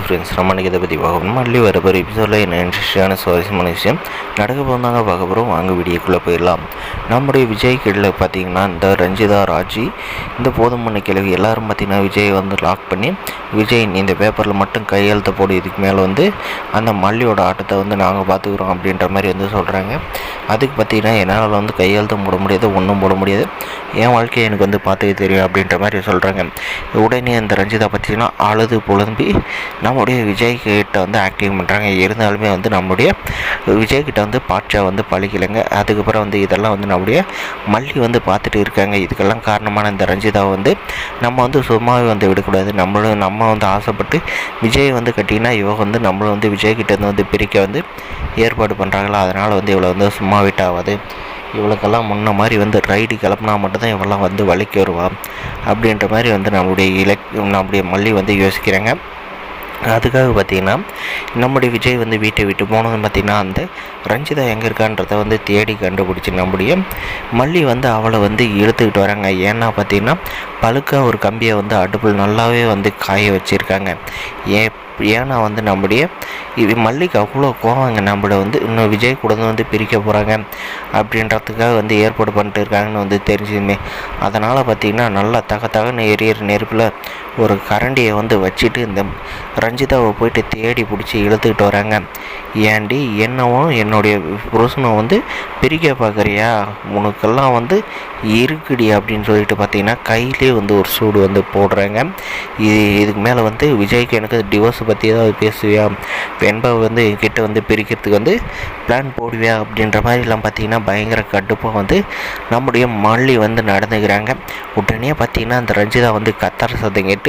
Friends, நம்ம இன்றைக்கி இதை பற்றி பார்க்கணும். மல்லி வரப்போகிற எபிசோடில் என்ன இன்ட்ரெஸ்டான சுவாரஸ்யமான விஷயம் நடக்க போகிறாங்க பார்க்க போகிறோம். வாங்க வீடியோக்குள்ளே போயிடலாம். நம்முடைய விஜய் கீழில் பார்த்திங்கன்னா இந்த ரஞ்சிதா, ராஜி, இந்த போதுமண்ணி கிழவி எல்லோரும் பார்த்திங்கன்னா விஜய் லாக் பண்ணி, விஜய் இந்த பேப்பரில் மட்டும் கையெழுத்த போடு, இதுக்கு மேலே அந்த மல்லியோட ஆட்டத்தை நாங்கள் பார்த்துக்குறோம் அப்படின்ற மாதிரி சொல்கிறாங்க. அதுக்கு பார்த்திங்கன்னா என்னால் கையெழுத்த போட முடியாது, ஒன்றும் போட முடியாது, என் வாழ்க்கையை எனக்கு பார்த்துக்க தெரியும் அப்படின்ற மாதிரி சொல்கிறாங்க. உடனே அந்த ரஞ்சிதா பார்த்திங்கன்னா அழுது புலம்பி நம்முடைய விஜய் கிட்ட ஆக்டிங் பண்ணுறாங்க. இருந்தாலுமே நம்முடைய விஜய் கிட்ட பாட்சா பழிக்கலைங்க. அதுக்கப்புறம் இதெல்லாம் நம்முடைய மல்லி பார்த்துட்டு இருக்காங்க. இதுக்கெல்லாம் காரணமான இந்த ரஞ்சிதாவை நம்ம சும்மாவே விடக்கூடாது. நம்ம ஆசைப்பட்டு விஜய் கட்டினா இவ நம்மளும் விஜய் கிட்ட பிரிக்க ஏற்பாடு பண்ணுறாங்களா. அதனால் இவ்வளோ சும்மா விட்டாவது, இவளுக்கெல்லாம் முன்ன மாதிரி ரைடு கிளப்புனா மட்டும்தான் இவெல்லாம் வலிக்கு வருவா அப்படின்ற மாதிரி நம்முடைய மல்லி யோசிக்கிறாங்க. அதுக்காக பார்த்திங்கன்னா நம்முடைய விஜய் வீட்டை விட்டு போனது பார்த்திங்கன்னா அந்த ரஞ்சிதா எங்கே இருக்கான்றதை தேடி கண்டுபிடிச்சி நம்முடைய மல்லி அவளை இழுத்துக்கிட்டு வராங்க. ஏன்னா பார்த்திங்கன்னா பழுக்க ஒரு கம்பியை அடுப்பில் நல்லாவே காய வச்சுருக்காங்க. ஏன்னா நம்முடைய மல்லிக்கு அவ்வளோ கோவங்க, நம்மளை இன்னும் விஜய் கூட பிரிக்க போகிறாங்க அப்படின்றதுக்காக ஏற்பாடு பண்ணிட்டு இருக்காங்கன்னு தெரிஞ்சுதுமே. அதனால் பார்த்திங்கன்னா நல்லா தகன்னு எரியிற நெருப்பில் ஒரு கரண்டியை வச்சுட்டு இந்த ரஞ்சிதாவை போயிட்டு தேடி பிடிச்சி இழுத்துக்கிட்டு வராங்க. ஏண்டி என்னவும் என்னுடைய புருஷனை பிரிக்க பார்க்குறியா, உனக்கெல்லாம் இருக்குடி அப்படின்னு சொல்லிட்டு பார்த்திங்கன்னா கையிலே ஒரு சூடு போடுறாங்க. இதுக்கு மேலே விஜய்க்கு எனக்கு டிவோர்ஸ் பற்றி ஏதாவது பேசுவியா, வெண்பாவை கிட்ட பிரிக்கிறதுக்கு பிளான் போடுவியா அப்படின்ற மாதிரிலாம் பார்த்திங்கன்னா பயங்கர கடுப்பாக நம்முடைய மல்லி நடந்துக்கிறாங்க. உடனே பார்த்திங்கன்னா அந்த ரஞ்சிதா கத்தார சத்தம் கேட்டு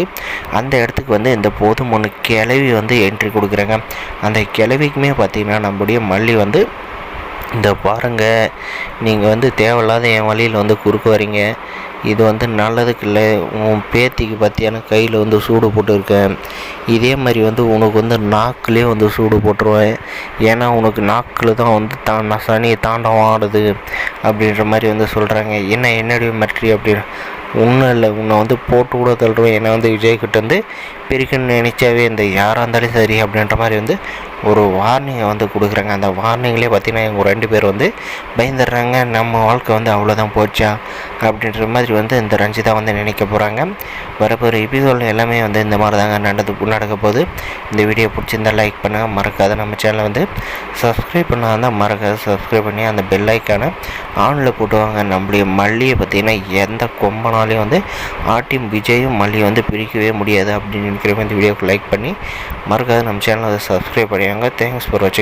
அந்த இடத்துக்கு இந்த போதும் ஒன்று கிளவி என்ட்ரி கொடுக்குறாங்க. அந்த கிளவிக்குமே பார்த்திங்கன்னா நம்முடைய மல்லி இந்த பாருங்கள், நீங்கள் தேவையில்லாத என் வழியில் குறுக்க வரீங்க, இது நல்லதுக்கு இல்லை, உன் பேத்திக்கு பார்த்தியான கையில் சூடு போட்டுருக்கேன், இதே மாதிரி உனக்கு நாக்குலேயே சூடு போட்டுருவேன், ஏன்னா உனக்கு நாக்கில் தான் சனி தாண்டவம் ஆடுது அப்படின்ற மாதிரி சொல்கிறாங்க. என்னுடைய மற்றி அப்படின்னு ஒன்றும் இல்லை, உன்னை போட்டு கூட தள்ளுவேன், என்னை விஜய்கிட்ட பிரிக்கணும்னு நினச்சாவே இந்த யாராக இருந்தாலும் சரி அப்படின்ற மாதிரி ஒரு வார்னிங்கை கொடுக்குறாங்க. அந்த வார்னிங்லேயே பார்த்திங்கன்னா இவங்க 2 பேர் பயந்துடுறாங்க. நம்ம வாழ்க்கை அவ்வளோதான் போச்சா அப்படின்ற மாதிரி இந்த ரஞ்சிதா நினைக்க போகிறாங்க. வரப்போகிற எபிசோட் எல்லாமே இந்த மாதிரி தாங்க நடக்க போகுது. இந்த வீடியோ பிடிச்சிருந்தால் லைக் பண்ணுங்கள், மறக்காத நம்ம சேனலை சப்ஸ்கிரைப் பண்ணாதான் மறக்காத சப்ஸ்கிரைப் பண்ணி அந்த பெல் ஐக்கானை ஆனில் போட்டுவாங்க. நம்மளுடைய மல்லியை பார்த்திங்கன்னா எந்த கொம்பனாலையும் ஆட்டியும் விஜயும் மல்லியை பிரிக்கவே முடியாது அப்படின்னு நினைக்கிறவங்க இந்த வீடியோக்கு லைக் பண்ணி மறக்காத நம்ம சேனலை சப்ஸ்கிரைப் பண்ணிவாங்க. தேங்க்ஸ் ஃபார் வாட்சிங்.